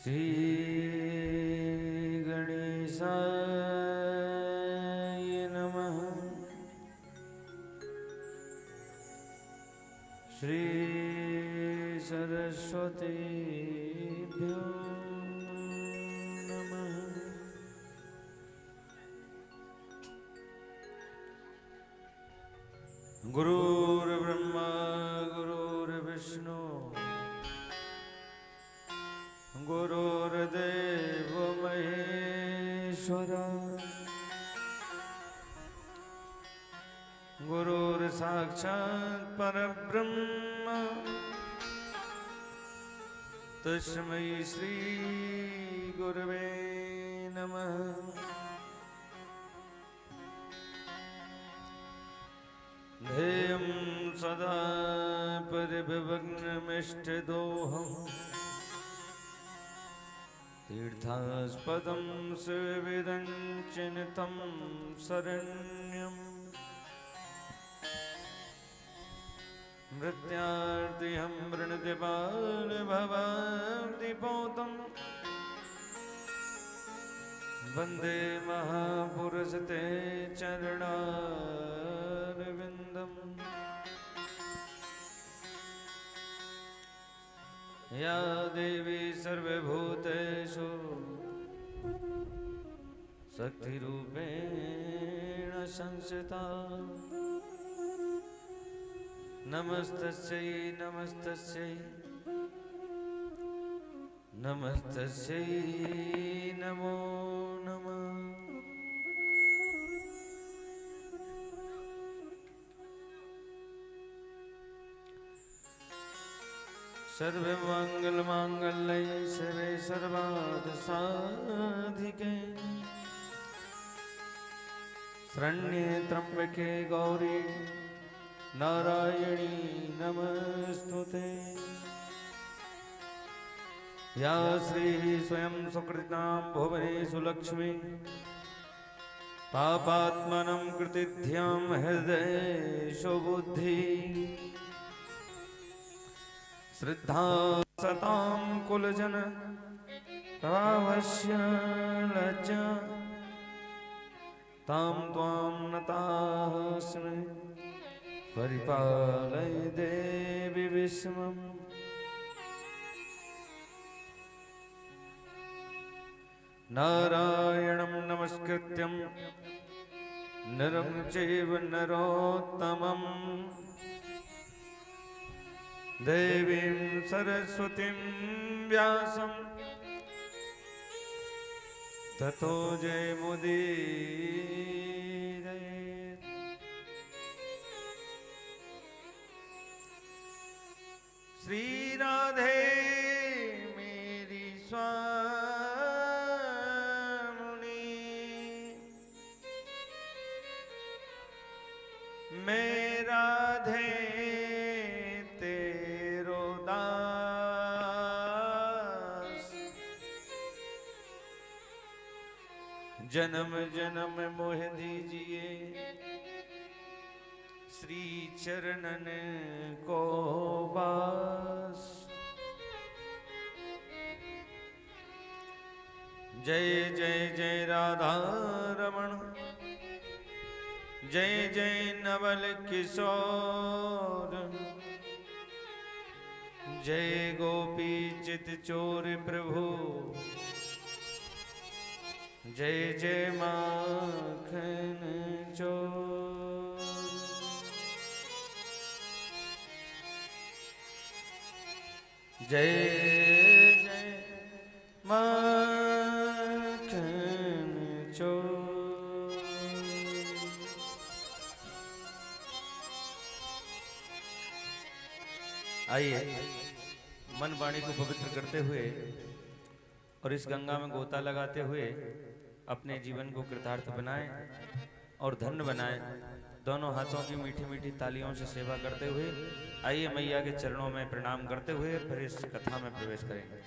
श्री गणेशाय नमः। श्री सरस्वतीभ्यो नमः। गुरुर्ब्रह्मा गुरुर्विष्णु गुरुर्देवो महेश्वरा गुरुर्साक्षात् परब्रह्म तस्मै श्री गुरवे नमः। ध्येयं सदा परिभवग्नमिष्टदोहम् तीर्थास्पदं सुविदं चिन्तं शरण्यम् मृत्यार्तिहं वृणदिपालभवाब्धिपोतं वन्दे महापुरुषते चरणारविन्दम्। या देवी सर्वभूतेषु शक्तिरूपेण संस्थिता नमस्तस्यै नमस्तस्यै नमस्तस्यै नमो नमः। सर्वमङ्गलमाङ्गल्ये शिवे सर्वार्थसाधिके शरण्ये त्र्यम्बके गौरी नारायणी नमस्तुते। या श्री स्वयं सुकृतां भुवनेषु लक्ष्मी पापात्मनं कृतिध्यां हृदयेषु बुद्धि श्रद्धा सतां कुलजन तवावश्य लज्जा तां त्वां नतास्मि परिपालय देवी विश्वम्। नारायणं नमस्कृत्यं नरं चैव नरोत्तमं देवीं सरस्वतीं व्यासं ततो जयमुदीरयेत्। श्री राधे मेरी स्वामुनी मैं राधे तेरो दास जन्म जन्म मोह दीजिए श्री चरणन को बास। जय जय जय राधा रमण जय जय नवल किशोर जय गोपी चित चोर प्रभु जय जय माखन चोर। जय जय माखन चोर। आइए मन वाणी को पवित्र करते हुए और इस गंगा में गोता लगाते हुए अपने जीवन को कृतार्थ बनाएं और धन्य बनाएं। दोनों हाथों की मीठी मीठी तालियों से सेवा करते हुए आइए मैया के चरणों में प्रणाम करते हुए फिर इस कथा में प्रवेश करेंगे।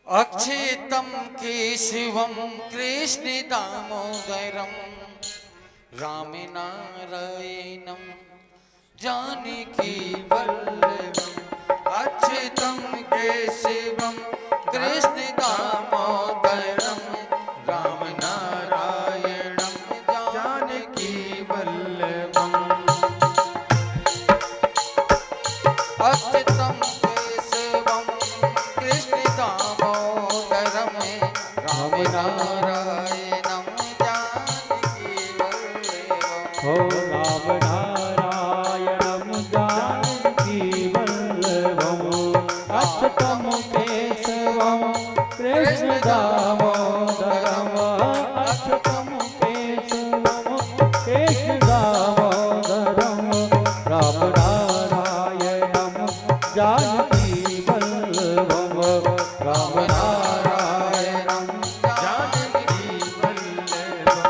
अक्षितम केशवम कृष्ण दामोदरम राम नारायणम जानकी वल्लभम अच्युतम केशवम कृष्ण दामोदरम राम नारायणम जानकी वल्लभम अच्युतम केशवम कृष्ण दामोदरम राम नारायणम जानकी वल्लभम हो राम नारायणं जानकी वल्लभं अच्युतं केशवं कृष्ण दामोदरम् अच्युतं केशवं कृष्ण दामोदरम् राम नारायणं जानकी वल्लभं राम नारायणं जानकी वल्लभम्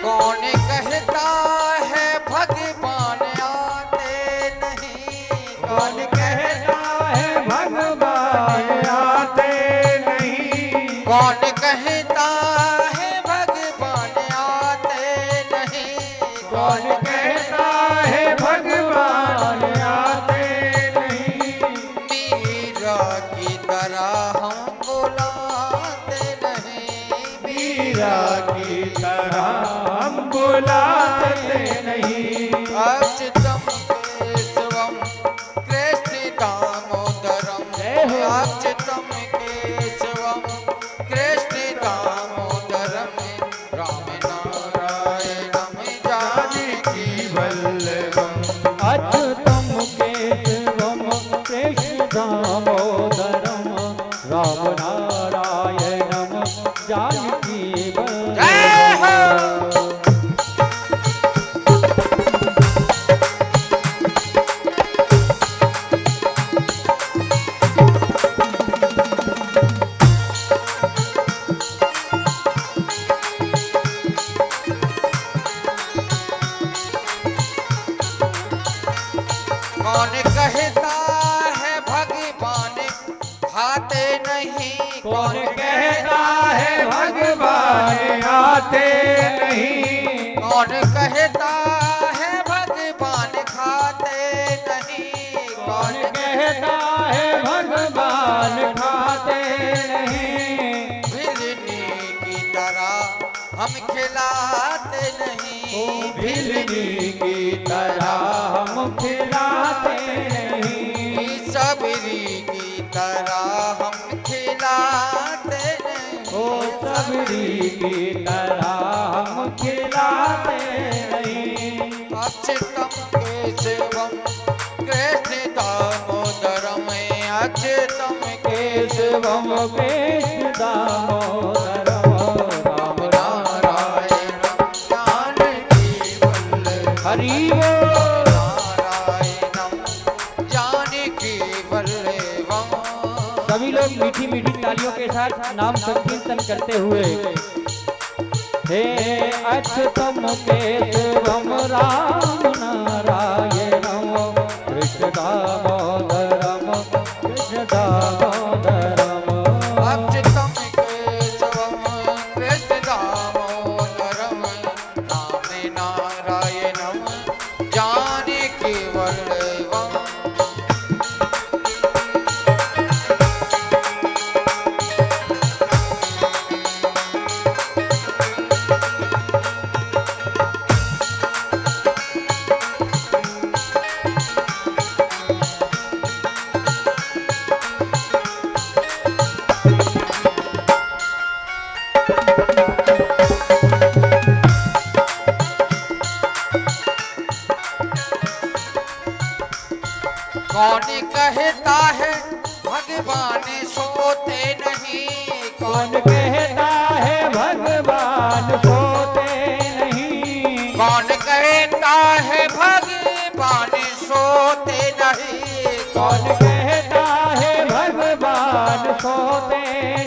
कौन कहता है भगवान आते नहीं कौन कहता है भगवान आते नहीं कौन कहता है भगवान आते नहीं कौन कहता है भगवान आते नहीं मीरा की तरह हम बुलाते नहीं मीरा की तरह हम बुलाते नहीं अच्युतम केशवम कृष्ण दामोदरम जय हो। अच्युतम केशवम कृष्ण दामोदरम राम नारायणम जानकी वल्लभम् अच्युतं केशवं कृष्ण दामोदरम् राम नारायणं जानकी जय हो। वल्लभम् कौन कहता है भगवान खाते नहीं कौन कहता है भगवान आते नहीं कौन कहता है भगवान खाते नहीं कौन कहता है भगवान खाते नहीं भिलनी की तरह हम खिलाते नहीं भिलनी की तरह हम खिलाते नहीं सबरी की तरह हम खिलाते नहीं ओ सबरी की तरह हम खिलाते नहीं अच्युतम केशवम कृष्ण दामोदरम अच्युतम केशवम कृष्ण दामोदरम राम नारायणम जानकी वल्लभम हरि बोल नारायणम जानकी वल्लभम सभी लोग मीठी मीठी तालियों के साथ नाम संकीर्तन करते हुए हे अच्युतम केशवम राम नारायणम कृष्ण दामोदरम कृष्ण दामोदरम अच्युतम केशवम कृष्ण दामोदरम राम नारायणम जानकी वल्लभम कौन कहता है भगवान सोते नहीं कौन कहता है भगवान सोते नहीं कौन कहता है भगवान सोते नहीं कौन कहता है भगवान सोते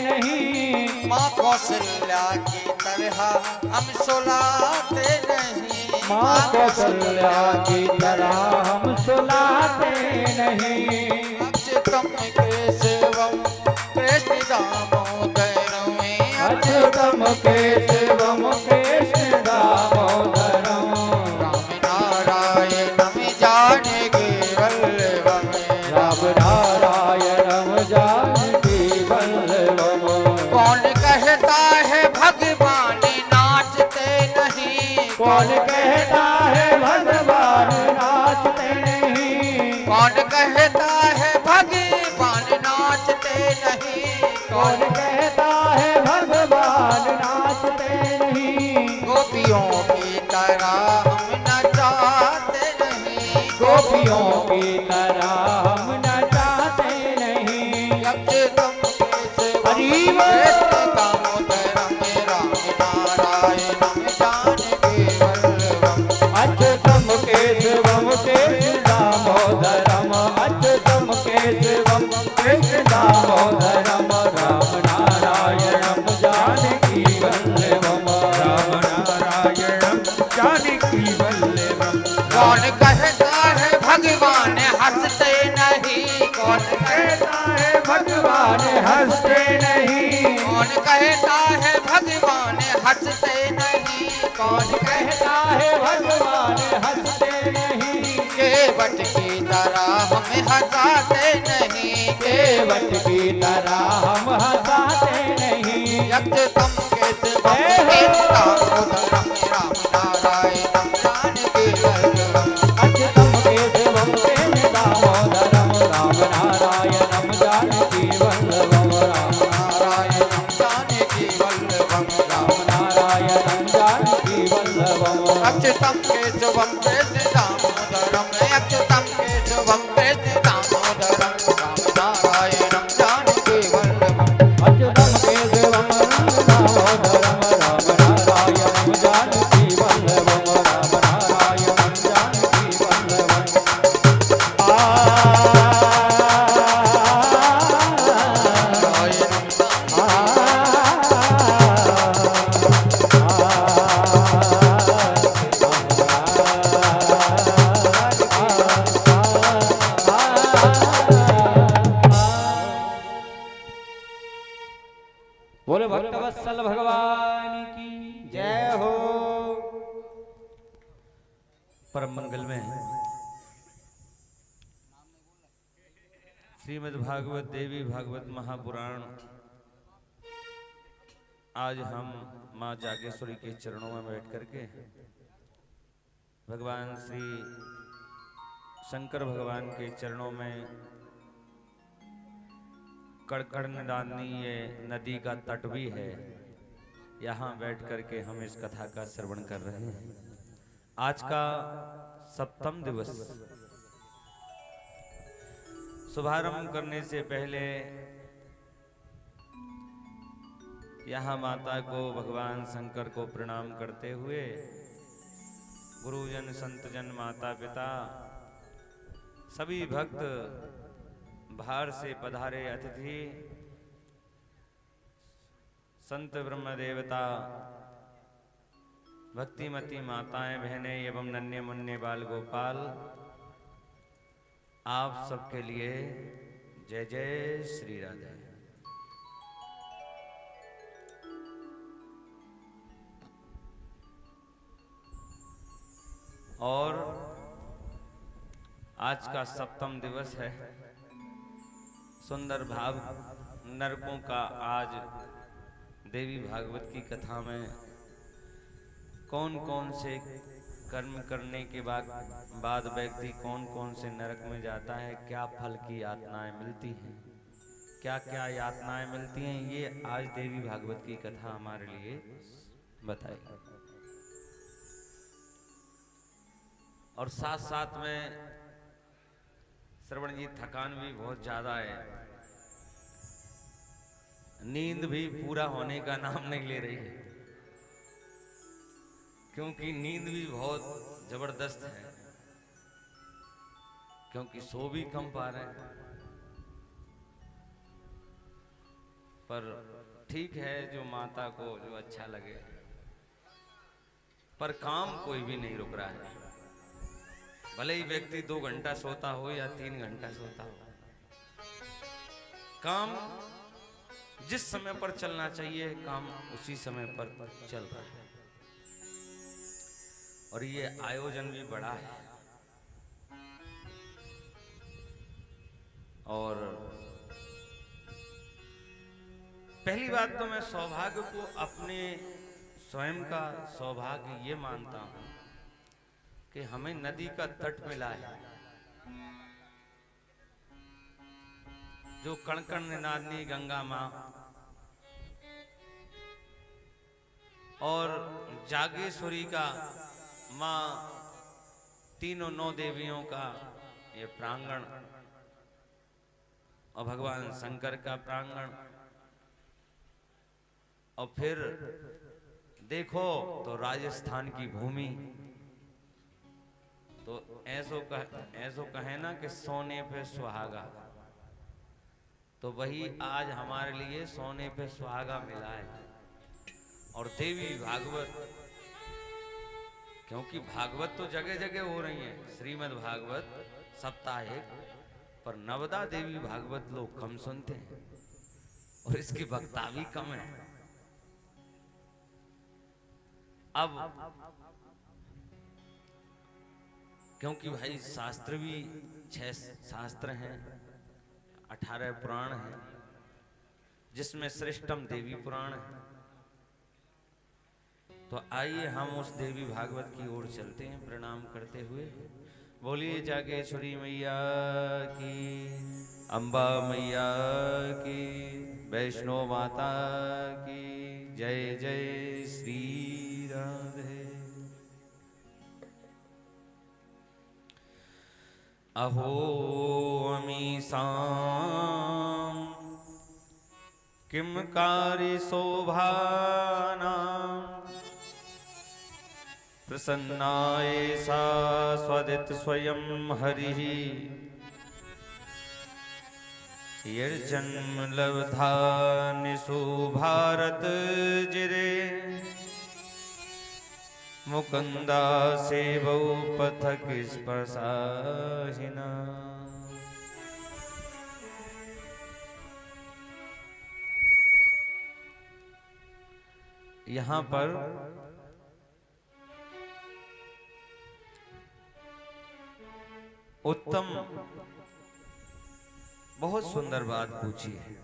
नहीं माँ कौशल्या की तरह हम सुलाते नहीं माँ कौशल्या की तरह हम सुलाते नहीं। अच्युतम केशवम कृष्ण दामोदरम अच्युतम केशवम कृष्ण दामोदरम राम नारायणम जानकी वल्लभम राम नारायणम जानकी वल्लभम। कौन कहता है भगवान नाचते नहीं कौन कहता है भगवान नाचते नहीं। कौन कहता है भगवान नाचते नहीं कौन कहता है भगवान नाचते नहीं। गोपियों की तरह हम नचाते नहीं गोपियों की तरह हम नचाते नहीं। अच्युतम केशवम हरि बोल। कृष्ण दामोदरम राम नारायणम जानकी वल्लभम अच्युतम केशवम कृष्ण दामोदरम अच्युतम केशवम कृष्ण दामोदरम राम नारायणम जानकी वल्लभम राम नारायणम जानकी वल्लभम। कौन कहता है भगवान हंसते नहीं कौन कहता है भगवान हंसते नहीं। कौन कहता है भगवान हंसते नहीं कौन कहता है भगवान हंसते नहीं। केवट की तरह हमें हंसाते नहीं केवट की तरह हम हंसाते नहीं। अच्युतम केशवम कृष्ण दामोदरम राम नारायणम जानकी वल्लभम अच्युतम केशवम कृष्ण दामोदरम राम नारायणम जानकी वल्लभम राम नारायणम जानकी वल्लभम राम नारायणम जानकी वल्लभम। अच्युतम केशवम कृष्ण दामोदरम अच्युतम केशवम कृष्ण दामोदरम राम नारायणम जानकी वल्लभम अच्युतम केशवम दामोदरम राम नारायणम जानकी वल्लभम राम नारायणम जानकी वल्लभम। बोले भक्तवत्सल भगवान की जय हो। परम मंगल में श्रीमद् भागवत देवी भागवत महापुराण आज हम माँ जागेश्वरी के चरणों में बैठ करके भगवान श्री शंकर भगवान के चरणों में कड़कड़ निदानी ये नदी का तट भी है, यहाँ बैठ करके हम इस कथा का श्रवण कर रहे हैं। आज का सप्तम दिवस। शुभारंभ करने से पहले यहाँ माता को भगवान शंकर को प्रणाम करते हुए गुरुजन संतजन माता पिता सभी भक्त बाहर से पधारे अतिथि संत ब्रह्म देवता भक्तिमती माताएं बहनें एवं नन्हे मुन्ने बाल गोपाल आप सबके लिए जय जय श्री राधे। और आज का सप्तम दिवस है। सुंदर भाव नरकों का आज देवी भागवत की कथा में कौन कौन से कर्म करने के बाद व्यक्ति कौन कौन से नरक में जाता है, क्या फल की यातनाएं मिलती हैं, क्या क्या यातनाएं मिलती हैं, ये आज देवी भागवत की कथा हमारे लिए बताएगी। और साथ साथ में श्रवण जी थकान भी बहुत ज्यादा है, नींद भी पूरा होने का नाम नहीं ले रही है, क्योंकि नींद भी बहुत जबरदस्त है, क्योंकि सो भी कम पा रहे हैं। पर ठीक है, जो माता को जो अच्छा लगे। पर काम कोई भी नहीं रुक रहा है। भले ही व्यक्ति 2 घंटा सोता हो या 3 घंटा सोता हो, काम जिस समय पर चलना चाहिए काम उसी समय पर चल रहा है। और ये आयोजन भी बड़ा है। और पहली बात तो मैं सौभाग्य को अपने स्वयं का सौभाग्य ये मानता हूं कि हमें नदी का तट मिला है, जो कण-कण निनादनी गंगा मां और जागेश्वरी का मां, तीनों 9 देवियों का ये प्रांगण और भगवान शंकर का प्रांगण। और फिर देखो तो राजस्थान की भूमि, तो ऐसो कहे ना कि सोने पे सुहागा, तो वही आज हमारे लिए सोने पे सुहागा मिला है। और देवी भागवत, क्योंकि भागवत तो जगह जगह हो रही है, श्रीमद् भागवत साप्ताहिक, पर नवदा देवी भागवत लोग कम सुनते हैं और इसकी वक्ता भी कम है। अब क्योंकि भाई शास्त्र भी 6 शास्त्र हैं, 18 पुराण हैं, जिसमें श्रेष्ठम देवी पुराण है। तो आइए हम उस देवी भागवत की ओर चलते हैं प्रणाम करते हुए। बोलिए जागेश्वरी मैया की, अंबा मैया की, वैष्णो माता की जय। जय श्री राधे। अहो अमीसां किम कारी शोभाना, प्रसन्नाय सा स्वदित स्वयं हरिः, यर्जन्म लब्धा निशु भारत जिरे, मुकुंदा सेवौ पथक स्पर्शाहिना। यहाँ पर उत्तम बहुत सुंदर बात पूछी है।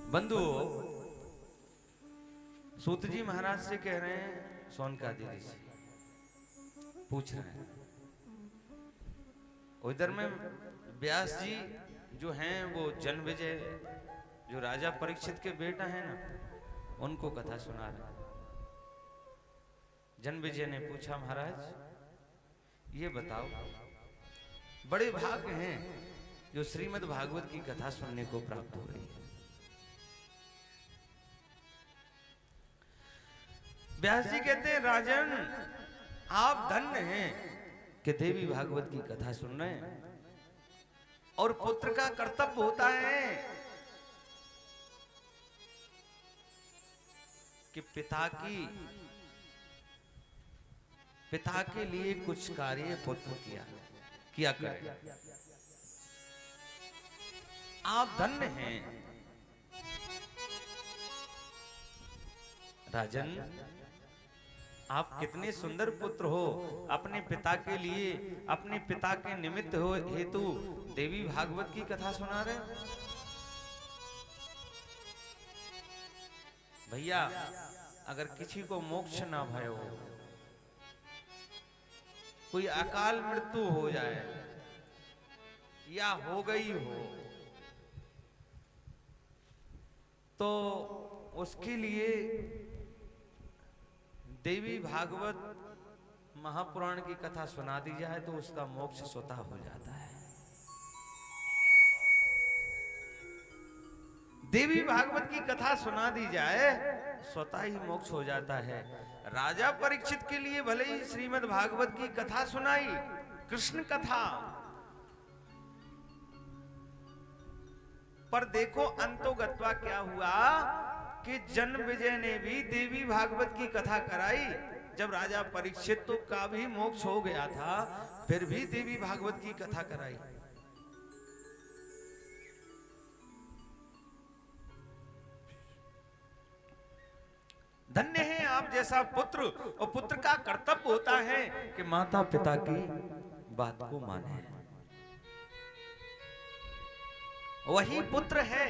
बंधु सूत जी महाराज से कह रहे हैं, सोनका देवी से पूछ रहे हैं। उधर में व्यास जी जो हैं वो जन्मविजय, जो राजा परीक्षित के बेटा हैं ना, उनको कथा सुना रहे। जन्मविजय ने पूछा, महाराज ये बताओ, बड़े भाग्य हैं जो श्रीमद् भागवत की कथा सुनने को प्राप्त हो रही है। व्यास जी कहते हैं, राजन आप धन्य हैं कि देवी भागवत की कथा सुन रहे हैं। और पुत्र का कर्तव्य होता है कि पिता के लिए कुछ कार्य पुत्र किया करे। आप धन्य हैं राजन, आप कितने सुंदर पुत्र हो। अपने पिता के लिए, अपने पिता के निमित्त हो हेतु देवी भागवत की कथा सुना रहे। भैया अगर किसी को मोक्ष ना भयो, कोई अकाल मृत्यु हो जाए या हो गई हो, तो उसके लिए देवी भागवत महापुराण की कथा सुना दी जाए तो उसका मोक्ष स्वतः हो जाता है। देवी भागवत की कथा सुना दी जाए स्वतः ही मोक्ष हो जाता है। राजा परीक्षित के लिए भले ही श्रीमद् भागवत की कथा सुनाई, कृष्ण कथा, पर देखो अंतोगत्वा क्या हुआ कि जन्मेजय ने भी देवी भागवत की कथा कराई। जब राजा परीक्षित तो का भी मोक्ष हो गया था, फिर भी देवी भागवत की कथा कराई। धन्य है आप जैसा पुत्र, और पुत्र का कर्तव्य होता है कि माता पिता की बात को माने। वही पुत्र है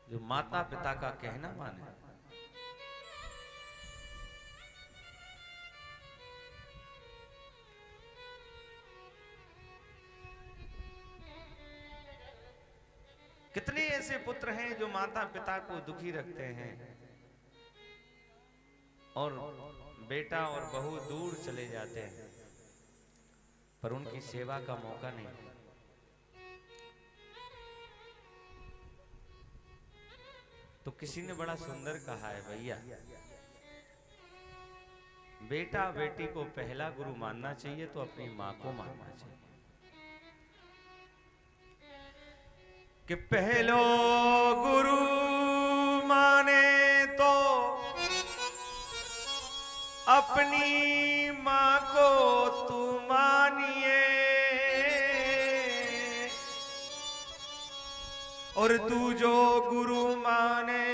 जो माता पिता का कहना माने। कितने ऐसे पुत्र हैं जो माता पिता को दुखी रखते हैं और बेटा और बहू दूर चले जाते हैं, पर उनकी सेवा का मौका नहीं। तो किसी ने बड़ा सुंदर कहा है, भैया बेटा बेटी को पहला गुरु मानना चाहिए तो अपनी मां को मानना चाहिए। कि पहलो गुरु माने तो अपनी मां को तू मानिए, और तू जो गुरु माने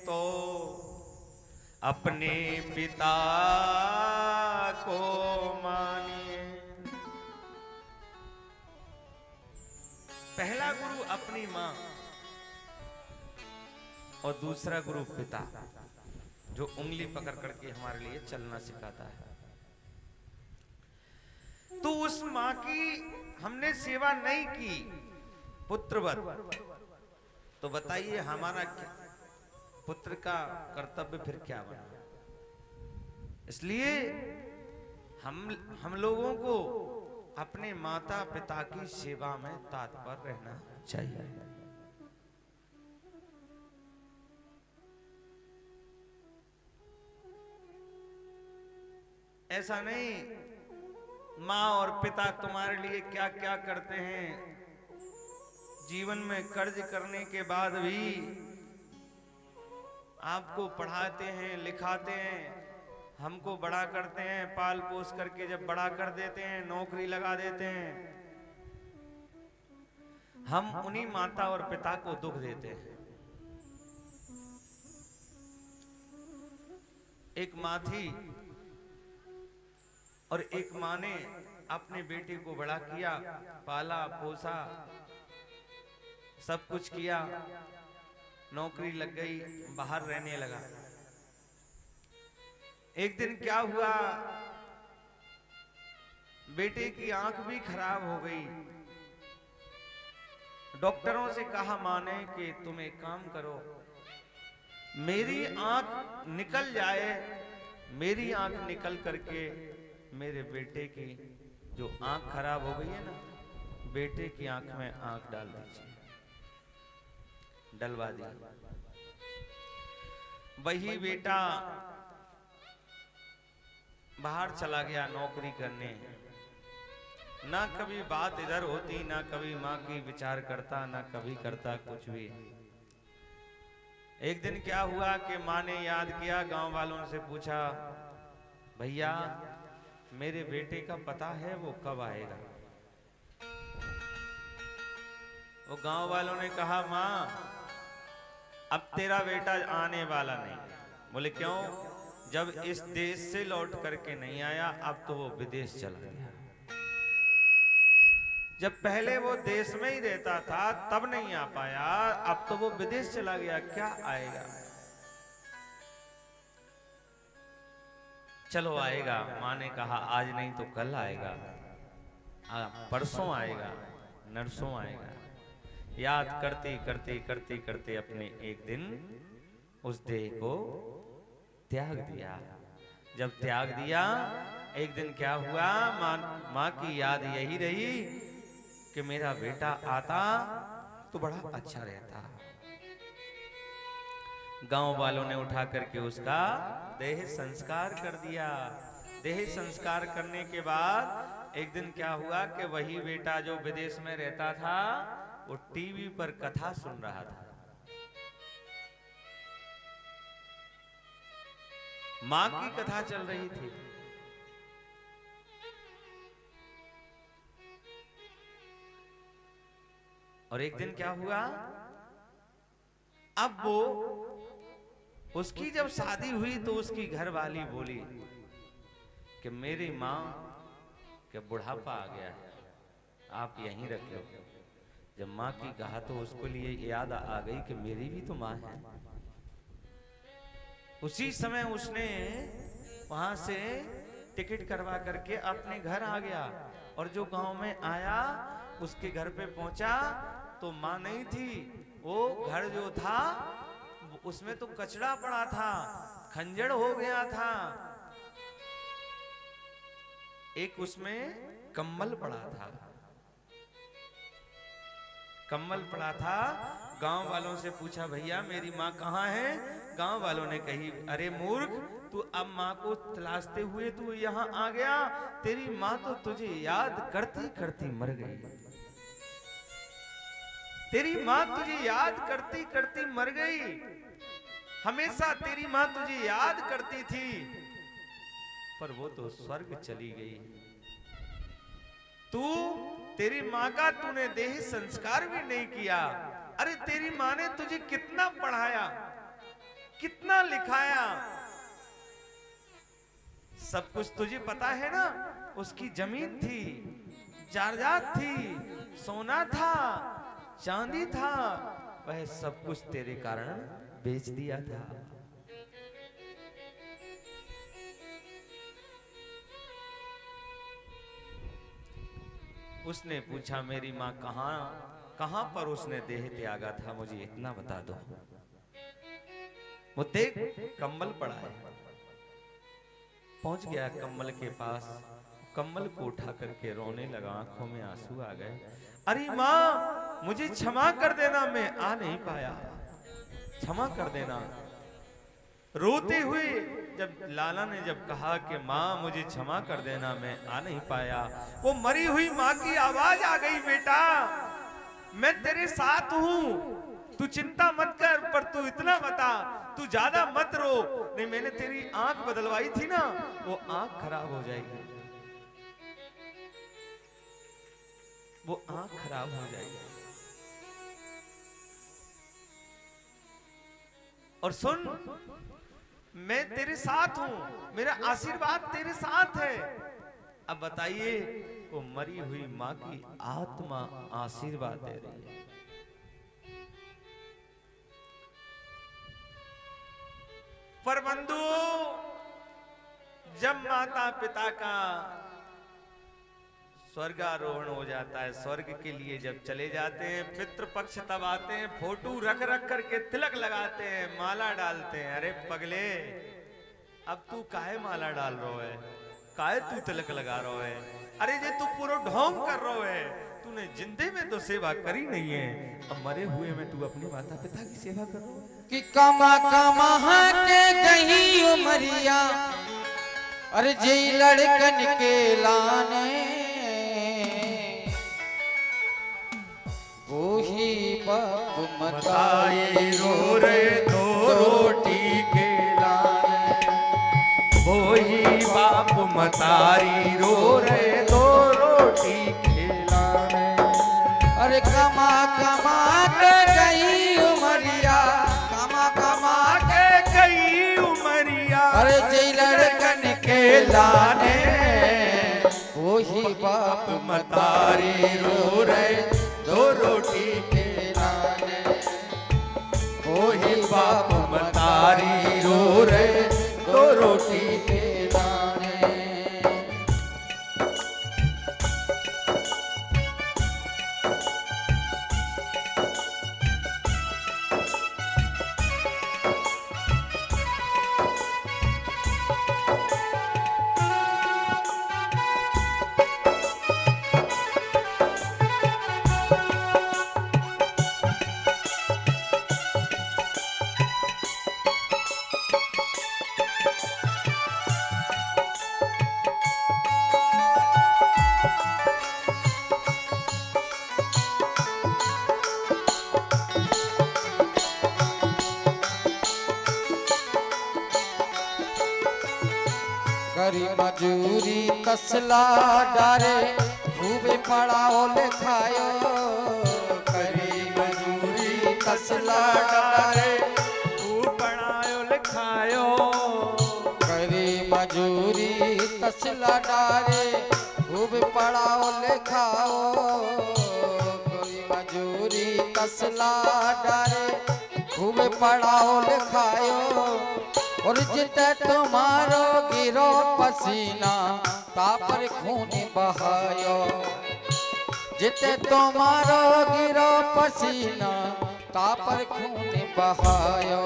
तो अपने पिता को मानिए। पहला गुरु अपनी मां और दूसरा गुरु पिता, जो उंगली पकड़ करके हमारे लिए चलना सिखाता है। तो उस मां की हमने सेवा नहीं की पुत्रवत, तो बताइए हमारा क्या पुत्र का कर्तव्य फिर क्या बना। इसलिए हम लोगों को अपने माता पिता की सेवा में तत्पर रहना चाहिए। ऐसा नहीं माँ और पिता तुम्हारे लिए क्या क्या करते हैं, जीवन में कर्ज करने के बाद भी आपको पढ़ाते हैं, लिखाते हैं, हमको बड़ा करते हैं, पाल पोस करके जब बड़ा कर देते हैं, नौकरी लगा देते हैं, हम उन्हीं माता और पिता को दुख देते हैं। एक माँ थी और एक माँ ने अपने बेटे को बड़ा किया, पाला पोसा, सब कुछ किया, नौकरी लग गई, बाहर रहने लगा। एक दिन क्या हुआ, बेटे की आंख भी खराब हो गई। डॉक्टरों से कहा माँ ने कि तुम एक काम करो, मेरी आंख निकल जाए, मेरी आंख निकल करके मेरे बेटे की जो आंख खराब हो गई है ना, बेटे की आंख में आंख डाल दीजिए। डलवा दिया। वही बेटा बाहर चला गया नौकरी करने। ना कभी बात इधर होती, ना कभी माँ की विचार करता, ना कभी करता कुछ भी। एक दिन क्या हुआ कि माँ ने याद किया, गांव वालों से पूछा, भैया मेरे बेटे का पता है वो कब आएगा? वो गांव वालों ने कहा, माँ अब तेरा बेटा आने वाला नहीं। बोले क्यों? जब इस देश से लौट करके नहीं आया, अब तो वो विदेश चला गया। जब पहले वो देश में ही रहता था तब नहीं आ पाया, अब तो वो विदेश चला गया, क्या आएगा? चलो आएगा। माँ ने कहा आज नहीं तो कल आएगा, परसों आएगा, नरसों आएगा। याद करते करते करते करते अपने एक दिन उस देह को त्याग दिया। जब त्याग दिया, एक दिन क्या हुआ, माँ की याद यही रही कि मेरा बेटा आता तो बड़ा अच्छा रहता। गांव वालों ने उठा करके उसका देह संस्कार कर दिया। देह संस्कार करने के बाद एक दिन क्या हुआ कि वही बेटा जो विदेश में रहता था वो टीवी पर कथा सुन रहा था। मां की कथा चल रही थी। और एक दिन क्या हुआ, अब वो उसकी जब शादी हुई तो उसकी घरवाली बोली कि मेरी मां के बुढ़ापा आ गया है, आप यहीं रख लो। जब मां की कहा तो उसको लिए याद आ गई कि मेरी भी तो मां है। उसी समय उसने वहां से टिकट करवा करके अपने घर आ गया। और जो गांव में आया उसके घर पे पहुंचा तो मां नहीं थी। वो घर जो था उसमें तो कचरा पड़ा था, खंजर हो गया था। एक उसमें कम्बल पड़ा था, कम्बल पड़ा था। गांव वालों से पूछा भैया मेरी माँ कहाँ है? गांव वालों ने कही अरे मूर्ख, तू अब माँ को तलाशते हुए तू यहाँ आ गया। तेरी माँ तो तुझे याद करती करती मर गई। तेरी माँ तुझे याद करती करती मर गई। हमेशा तेरी माँ तुझे याद करती थी, पर वो तो स्वर्ग चली गई। तू तेरी माँ का तूने देह संस्कार भी नहीं किया। अरे तेरी माँ ने तुझे कितना पढ़ाया, कितना लिखाया, सब कुछ तुझे पता है ना। उसकी जमीन थी, जायदाद थी, सोना था, चांदी था, वह सब कुछ तेरे कारण बेच दिया था। उसने पूछा मेरी माँ कहां पर उसने देह त्यागा था, मुझे इतना बता दो। वो देख कम्बल पड़ा है। पहुंच गया कम्बल के पास, कम्बल को उठा करके रोने लगा, आंखों में आंसू आ गए। अरे माँ मुझे क्षमा कर देना, मैं आ नहीं पाया, क्षमा कर देना। रोते हुए जब लाला ने जब कहा कि माँ मुझे क्षमा कर देना, मैं आ नहीं पाया, वो मरी हुई माँ की आवाज आ गई, बेटा मैं तेरे साथ हूँ, तू चिंता मत कर, पर तू इतना बता, तू ज्यादा मत रो, नहीं मैंने तेरी आंख बदलवाई थी ना, वो आंख खराब हो जाएगी, वो आंख खराब हो जाएगी। और सुन, मैं तेरे साथ हूं, मेरा आशीर्वाद तेरे साथ है। अब बताइए, वो मरी हुई मां की आत्मा आशीर्वाद दे रही है। पर बंधु, जब माता पिता का स्वर्गारोहण हो जाता है, स्वर्ग के लिए जब चले जाते हैं, पितृपक्ष तब आते हैं, फोटो रख रख करके तिलक लगाते हैं, माला डालते हैं। अरे पगले, अब तू काहे माला डाल रहो है, काहे तू तिलक लगा रहो है? अरे जे तू पूरा ढोंग कर रहो है, तूने जिंदे में तो सेवा करी नहीं है, अब मरे हुए में तू अपने माता पिता की सेवा कर रहा है। कि कमा कमा के गई उमरिया, अरे जे लड़कन के लाने, वो ही बाप मताई रो रे दो रोटी के लाने, वो ही बाप मतारी रो रे दो रोटी के लाने। अरे कमा कमा के गई उमरिया, कमा कमा के गई उमरिया, अरे जे लड़कन के लाने, वो ही बाप मतारी रो रे दो रोटी के लाने, वो ही बाप मतारी रो रे दो रोटी के लाने। मजूरी तसला डारे खूब पढ़ाओ लिखायो करी मजूरी तसला डारे खूब पढ़ायो लिखायो करी मजूरी तसला डारे खूब पढ़ाओ लिखाओ करी मजूरी तसला डारे खूब पढ़ाओ लिखायो और जिते तुम्हारो गिरो पसीना तापर खून बहायो जिते तुम्हारो गिरो पसीना तापर खून बहायो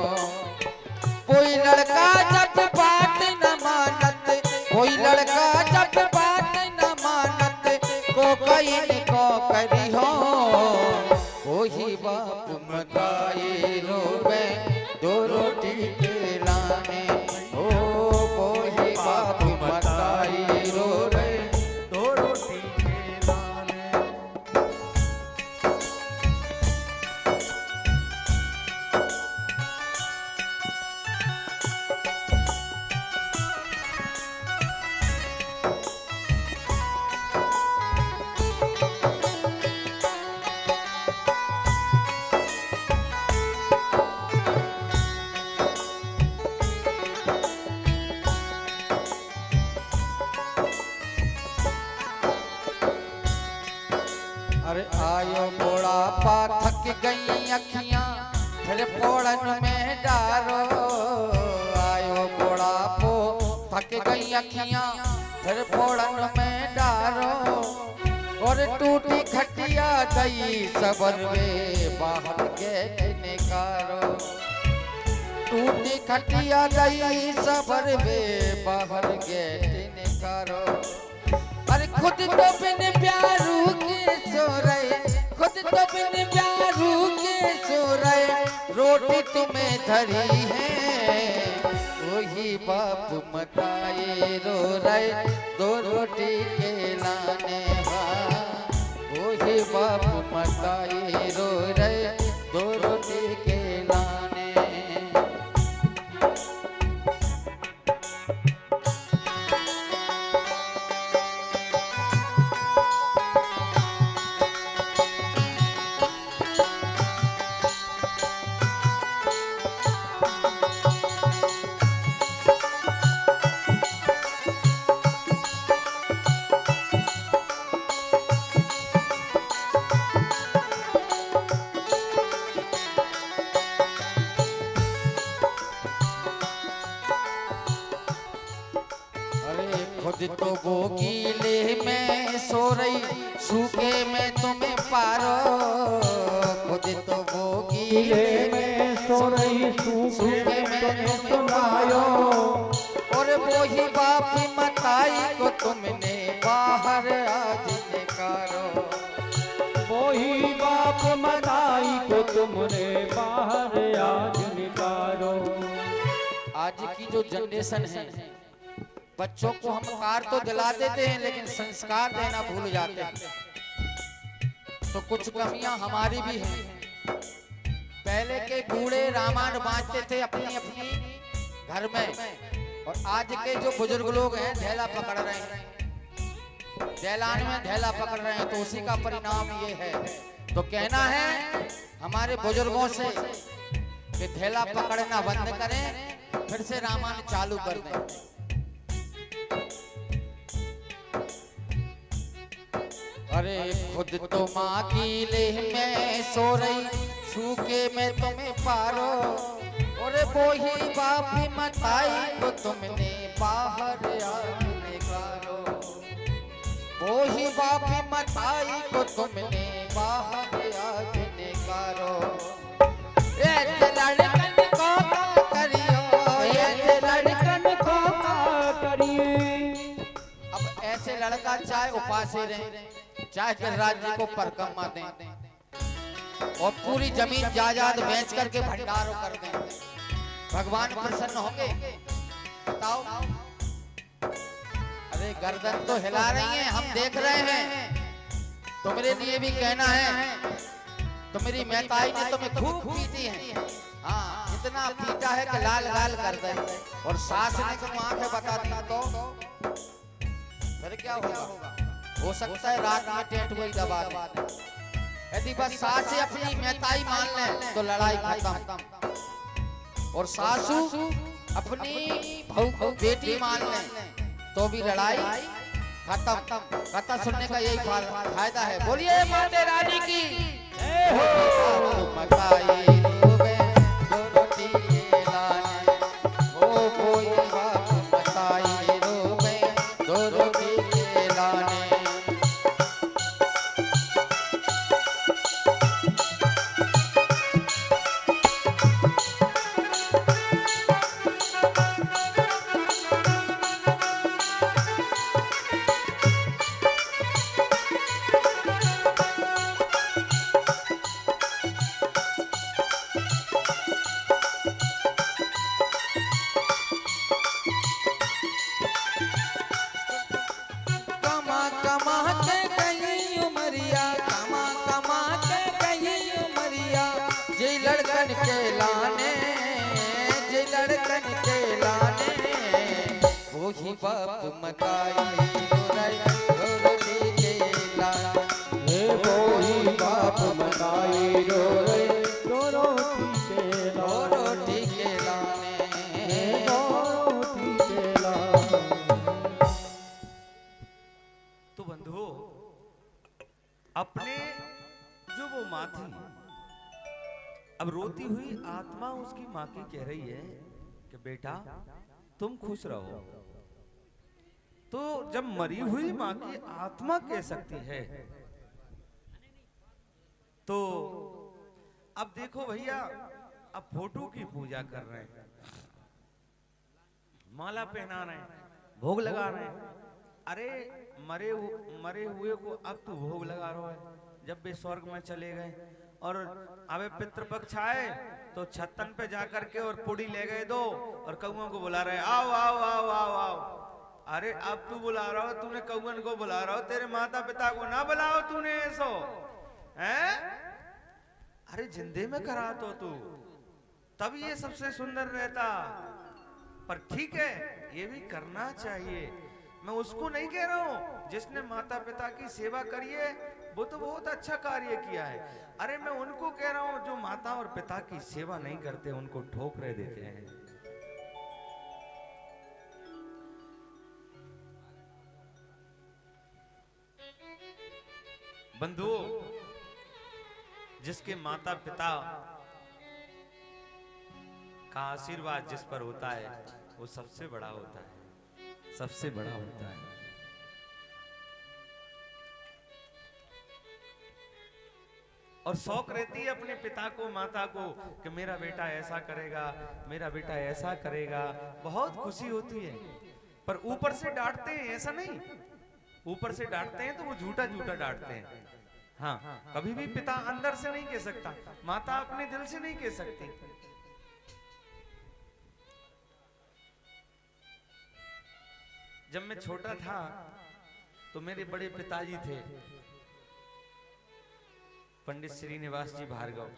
कोई लड़का जब बात न मानत कोई लड़का जब बात न मानत को कहीं को करी हो वही बाप मताए रोवे दो रोटी के लाने ओ वही बाप मताए रोवे दो रोटी के लाने। अरे आयो बुढ़ापा थक गई अखियां फिर पोड़न में डारो आयो बुढ़ापो थक गई अखियां फिर पोड़न में डारो और टूटी खटिया गई सबर में बाहर गेट निकारो टूटी खटिया गई सबर में बाहर गेट निकारो अरे खुद तो बिन प्यारू के सो रहे खुद तो बिन प्यारू के सो रहे रोटी तुम्हें धरी है वही बाप मताए रो रहे दो रोटी के लाने वही बाप मताए रो रहे दो रोटी के लाने। खुद तो वो गीले में सो रही सूखे में तुम्हें पारो खुद तो वो गीले में सो रही सूखे में तुम्हें पारो और वो ही बाप मताई को तुमने बाहर आज निकारो वो ही बाप मताई को तुमने बाहर आज निकालो। आज की जो जनरेशन है बच्चों को हम कार तो दिला देते हैं लेकिन संस्कार देना भूल जाते हैं तो कुछ कमियां हमारी भी हैं। पहले के बूढ़े रामायण बांटते थे अपनी अपनी घर में और आज के जो बुजुर्ग लोग हैं ढेला पकड़ रहे हैं ढेलान में ढेला पकड़ रहे हैं तो उसी का परिणाम ये है। तो कहना है हमारे बुजुर्गों से कि ढेला पकड़ना बंद करें फिर से रामायण चालू कर दें। अरे खुद तो माँ गीले में सो रही सूखे में तुम्हें पारो और वो ही बाप मताई को तुमने बाहर आज निकालो वो ही बाप मताई को तुमने बाहर आज निकालो। लड़कन को करियो ये लड़कन को करिए। अब ऐसे लड़का चाहे उपासे रहे चाहे गिरिराज जी को परकम्मा दें और पूरी जमीन जायदाद बेच करके भंडार कर दें भगवान प्रसन्न होंगे बताओ। अरे गर्दन तो हिला रही हैं हम देख रहे हैं तुम्हारे लिए भी कहना है तुम्हारी मेहताई ने तुम्हें खूब पीटी है हाँ इतना पीटा है कि लाल लाल कर दे और सास ने तुम आंखें बता दी तो फिर क्या होगा? हो सकता है रात में टेंट वही दबा दे। यदि बस सास अपनी मेहताई मान ले तो लड़ाई खत्म, और सासू अपनी बहू को बेटी मान ले तो भी लड़ाई खत्म। कथा सुनने का यही फायदा है। बोलिए माते रानी की मकाई डूबे दो रोटी के लाने, ओ कोई बाप मकाई डूबे दो रोटी के लाने। वही बाप मकाई रोटी के लाने, वही बाप मकाई रोटी के लाने। तो बंधुओं, अपने जो वो माँ थी, अब रोती हुई आत्मा उसकी माँ की कह रही है कि बेटा तुम खुश रहो। तो जब मरी हुई माँ की आत्मा कह सकती है, तो अब देखो भैया, अब फोटो की पूजा कर रहे हैं, माला पहना रहे हैं, भोग लगा रहे हैं। अरे मरे हुए को अब तू भोग लगा रहा है, जब वे स्वर्ग में चले गए और अबे पितृपक्ष आए तो छत्तन पे जाकर के और पुड़ी ले गए दो और कौओं को बुला रहे, आओ आओ आओ आओ आओ। अरे अब तू बुला रहा हो, तूने कौवन को बुला रहा हो, तेरे माता पिता को ना बुलाओ तूने ऐसो हैं? अरे जिंदे में करा तो तू, तब ये सबसे सुंदर रहता। पर ठीक है, ये भी करना चाहिए। मैं उसको नहीं कह रहा हूं जिसने माता पिता की सेवा करी है, वो तो बहुत अच्छा कार्य किया है। अरे मैं उनको कह रहा हूं जो माता और पिता की सेवा नहीं करते, उनको ठोकरे देते हैं। बंधुओं, जिसके माता पिता का आशीर्वाद जिस पर होता है वो सबसे बड़ा होता है, सबसे बड़ा होता है। और शौक रहती है अपने पिता को माता को कि मेरा बेटा ऐसा करेगा, मेरा बेटा ऐसा करेगा, बहुत खुशी होती है। पर ऊपर से डांटते हैं, ऐसा नहीं, ऊपर से डांटते हैं तो वो झूठा झूठा डांटते हैं। हाँ, कभी भी पिता अंदर से नहीं कह सकता, माता अपने दिल से नहीं कह सकती। जब मैं छोटा था तो मेरे बड़े पिताजी थे पंडित श्रीनिवास जी भार्गव,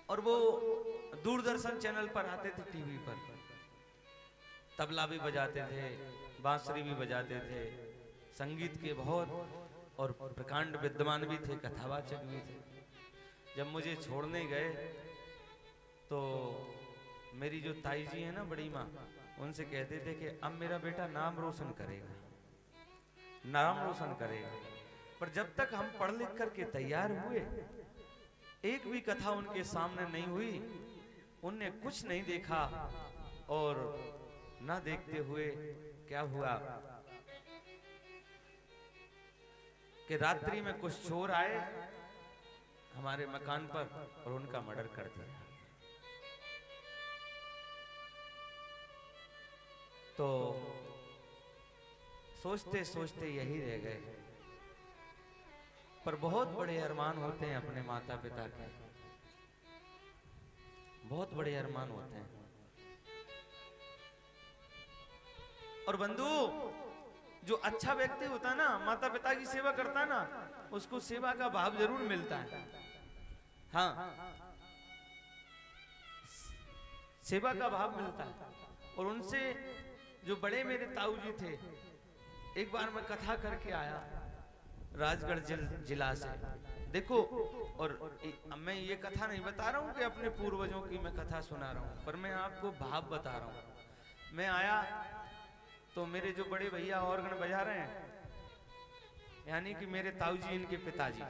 और वो दूरदर्शन चैनल पर आते थे, टीवी पर तबला भी बजाते थे, बांसुरी भी बजाते थे, संगीत के बहुत और प्रकांड विद्वान भी थे, कथावाचक भी थे। जब मुझे छोड़ने गए तो मेरी जो ताई जी है ना, बड़ी माँ, उनसे कहते थे कि अब मेरा बेटा नाम रोशन करेगा, नाम रोशन करेगा। पर जब तक हम पढ़ लिख करके तैयार हुए, एक भी कथा उनके सामने नहीं हुई, उनने कुछ नहीं देखा। और ना देखते हुए क्या हुआ कि रात्रि में कुछ चोर आए हमारे मकान पर और उनका मर्डर कर दिया। तो सोचते सोचते यही रह गए। पर बहुत बड़े अरमान होते हैं अपने माता पिता के, बहुत बड़े अरमान होते हैं। और बंधु, जो अच्छा व्यक्ति होता है ना, माता पिता की सेवा करता है ना, उसको सेवा का भाव जरूर मिलता है। हाँ, सेवा का भाव मिलता है। और उनसे जो बड़े मेरे ताऊ जी थे, एक बार मैं कथा करके आया राजगढ़ जिला से। देखो, और मैं ये कथा नहीं बता रहा हूँ कि अपने पूर्वजों की मैं कथा सुना रहा हूँ, पर मैं आपको भाव बता रहा हूँ। मैं आया तो मेरे जो बड़े भैया ऑर्गन बजा रहे हैं, यानी कि मेरे ताऊ जी, इनके पिताजी,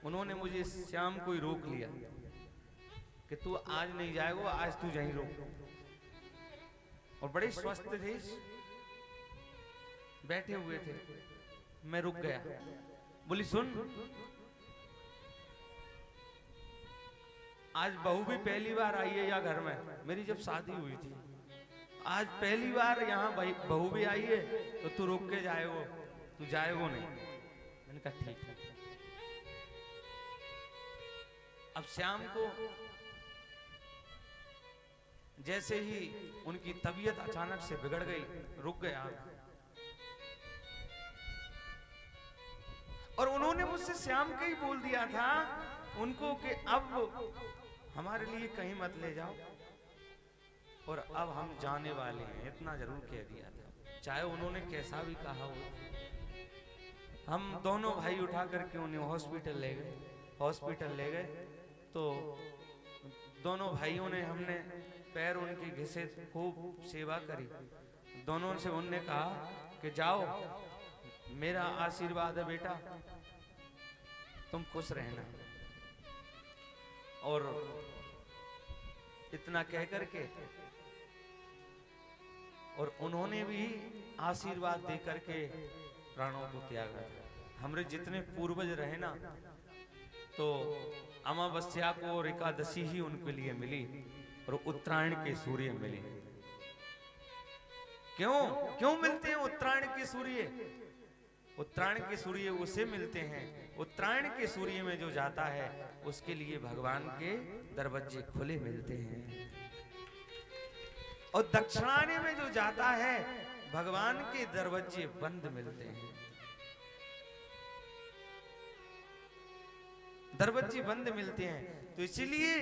उन्होंने मुझे शाम को ही रोक लिया कि तू आज नहीं जाएगा, आज तू यहीं रुक। और बड़े स्वस्थ थे, बैठे हुए थे, मैं रुक गया। बोली सुन, आज बहू भी पहली बार आई है या घर में, मेरी जब शादी हुई थी, आज पहली बार यहाँ बहू भी आई है, तो तू रुक के जाएगो, तू जाएगो नहीं। मैंने कहा ठीक है। अब शाम को जैसे ही उनकी तबीयत अचानक से बिगड़ गई, रुक गया, और उन्होंने मुझसे शाम के ही बोल दिया था उनको कि अब हमारे लिए कहीं मत ले जाओ, और अब हम जाने वाले हैं, इतना जरूर कह दिया था, चाहे उन्होंने कैसा भी कहा हो। हम दोनों भाई उठा करके उन्हें हॉस्पिटल ले गए। हॉस्पिटल ले गए तो दोनों भाइयों ने, हमने पैर उनके घिसे, खूब सेवा करी। दोनों से उनने कहा कि जाओ, मेरा आशीर्वाद है बेटा, तुम खुश रहना। और इतना कह करके, और उन्होंने भी आशीर्वाद दे करके प्राणों को त्यागा। हमारे जितने पूर्वज रहे ना, तो अमावस्या को और एकादशी ही उनके लिए मिली, और उत्तरायण के सूर्य मिले। क्यों मिलते हैं उत्तरायण के सूर्य? उत्तरायण के सूर्य उसे मिलते हैं, उत्तरायण के सूर्य में जो जाता है उसके लिए भगवान के दरवाजे खुले मिलते हैं, और दक्षिणायन में जो जाता है भगवान के दरवाजे बंद मिलते हैं। दरवाजे बंद मिलते हैं, तो इसीलिए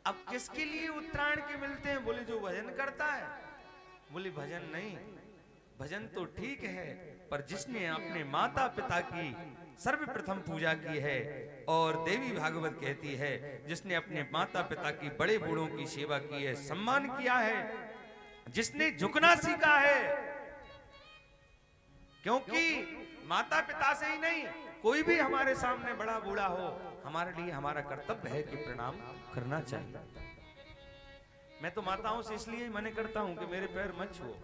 अब किसके लिए उत्तरायण के मिलते हैं? बोले जो भजन करता है। बोले भजन नहीं, भजन तो ठीक है, पर जिसने अपने माता पिता की सर्वप्रथम पूजा की है, और देवी भागवत कहती है जिसने अपने माता पिता की, बड़े बूढ़ों की सेवा की है, सम्मान किया है, जिसने झुकना सीखा है, क्योंकि माता पिता से ही नहीं, कोई भी हमारे सामने बड़ा बूढ़ा हो, हमारे लिए हमारा कर्तव्य है कि प्रणाम करना चाहिए। मैं तो माताओं से इसलिए मना करता हूं कि मेरे पैर मत छुओ।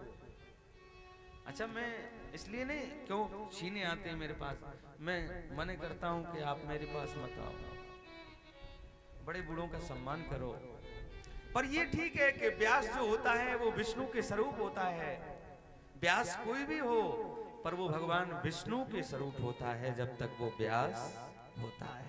अच्छा, मैं इसलिए नहीं, क्यों छीने आते हैं मेरे पास, मैं मना करता हूं कि आप मेरे पास मत आओ, बड़े बूढ़ों का सम्मान करो। पर ये ठीक है कि व्यास जो होता है वो विष्णु के स्वरूप होता है। व्यास कोई भी हो, पर वो भगवान विष्णु के स्वरूप होता है जब तक वो व्यास होता है।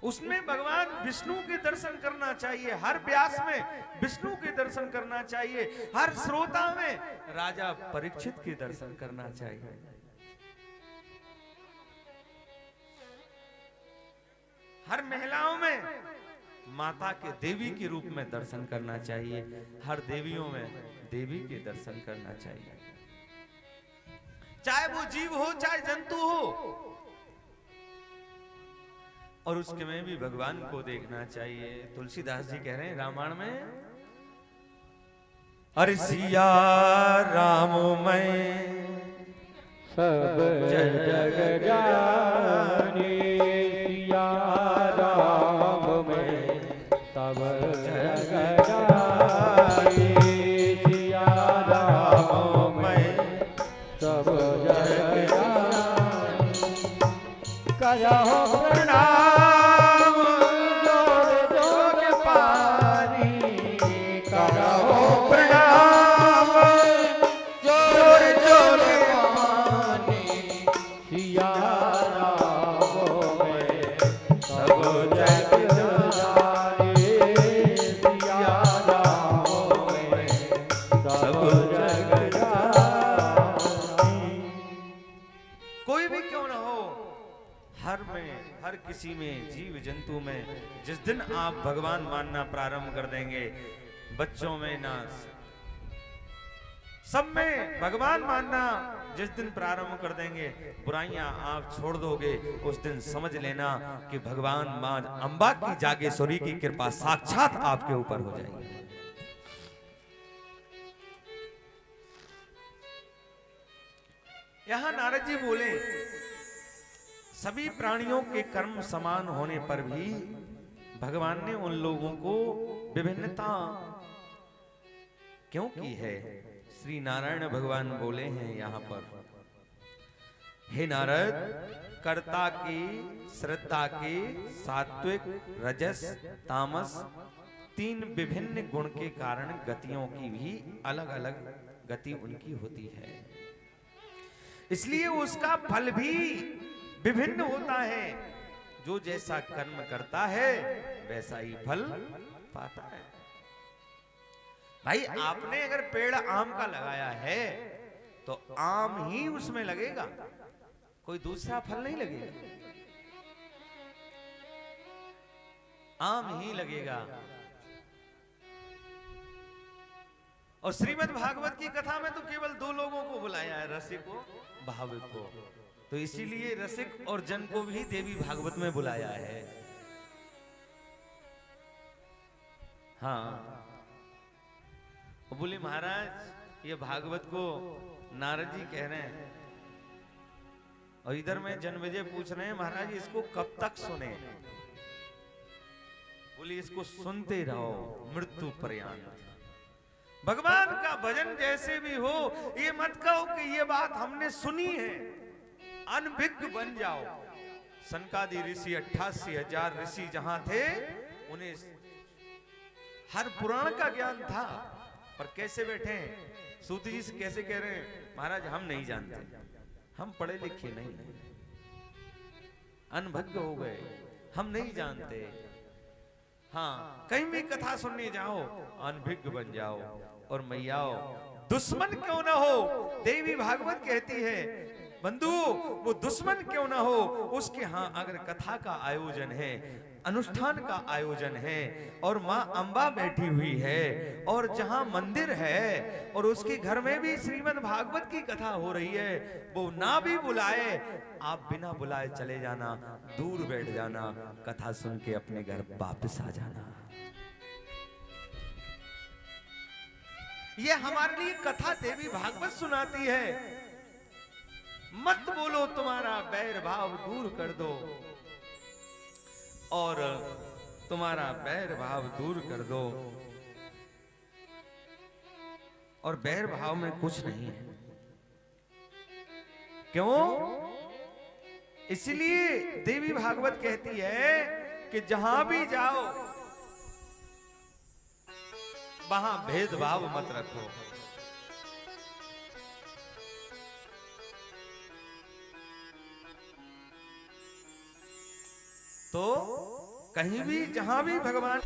उसमें भगवान विष्णु के दर्शन करना चाहिए, हर व्यास में विष्णु के दर्शन करना चाहिए, हर श्रोता में राजा परीक्षित के दर्शन करना चाहिए। हर महिलाओं में माता के देवी के रूप में दर्शन करना चाहिए, हर देवियों में देवी के दर्शन करना चाहिए, चाहे वो जीव हो चाहे जंतु हो, और उसके में भी भगवान को देखना चाहिए। तुलसीदास जी कह रहे हैं रामायण में, अरे सिया राम मैं सब जग जानी, सिया राम मैं सब जग जानी, सिया राम मैं सब जग जानी, करहो प्रणाम जोर जोर पानी, करहो प्रणाम जोर जोर पानी, सिया राम में सब जग जानी, सिया राम में सब जग जानी। कोई भी क्यों ना हो, हर में, हर किसी में, जीव जंतु में, जिस दिन आप भगवान मानना प्रारंभ कर देंगे, बच्चों में ना सब में भगवान मानना जिस दिन प्रारंभ कर देंगे, बुराइयां आप छोड़ दोगे, उस दिन समझ लेना कि भगवान मां अंबा की जागेश्वरी की कृपा साक्षात आपके ऊपर हो जाएगी। यहां नारद जी बोले, सभी प्राणियों के कर्म समान होने पर भी भगवान ने उन लोगों को विभिन्नता क्यों की है। श्री नारायण भगवान बोले हैं यहां पर, हे नारद, कर्ता की श्रद्धा के सात्विक, रजस, तामस तीन विभिन्न गुण के कारण गतियों की भी अलग अलग गति उनकी होती है, इसलिए उसका फल भी विभिन्न होता है। जो जैसा कर्म करता है वैसा ही फल पाता है। भाई आपने अगर पेड़ आम का लगाया है तो आम ही उसमें लगेगा, कोई दूसरा फल नहीं लगेगा, आम ही लगेगा। और श्रीमद् भागवत की कथा में तो केवल दो लोगों को बुलाया है, रसिक को, भावुक को, तो इसीलिए रसिक और जन को भी देवी भागवत में बुलाया है। हाँ, बोले महाराज ये भागवत को नारद जी कह रहे हैं, और इधर में जन्मेजय पूछ रहे हैं महाराज इसको कब तक सुने। बोले इसको सुनते रहो मृत्यु पर्यंत। भगवान का भजन जैसे भी हो, ये मत कहो कि ये बात हमने सुनी है, अनभिज्ञ बन जाओ। सनकादि ऋषि 88,000 ऋषि जहां थे, उन्हें हर पुराण का ज्ञान था, पर कैसे बैठे हैं। सूत जी से कैसे कह रहे हैं, महाराज हम नहीं जानते, हम पढ़े लिखे नहीं, अनभिज्ञ हो गए, हम नहीं जानते। हाँ, कहीं भी कथा सुनने जाओ अनभिज्ञ बन जाओ। और मैयाओ दुश्मन क्यों ना हो, देवी भागवत कहती है बंधु वो दुश्मन क्यों ना हो, उसके हाँ अगर कथा का आयोजन है, अनुष्ठान का आयोजन है, और माँ अंबा बैठी हुई है, और जहां मंदिर है और उसके घर में भी श्रीमद् भागवत की कथा हो रही है, वो ना भी बुलाए, आप बिना बुलाए चले जाना, दूर बैठ जाना, कथा सुन के अपने घर वापस आ जाना। ये हमारे लिए कथा देवी भागवत सुनाती है। मत बोलो तुम्हारा बैर भाव दूर कर दो, और तुम्हारा बैर भाव दूर कर दो, और बैर भाव में कुछ नहीं है। क्यों? इसलिए देवी भागवत कहती है कि जहां भी जाओ वहां भेदभाव मत रखो। तो कहीं भी जहां भी भगवान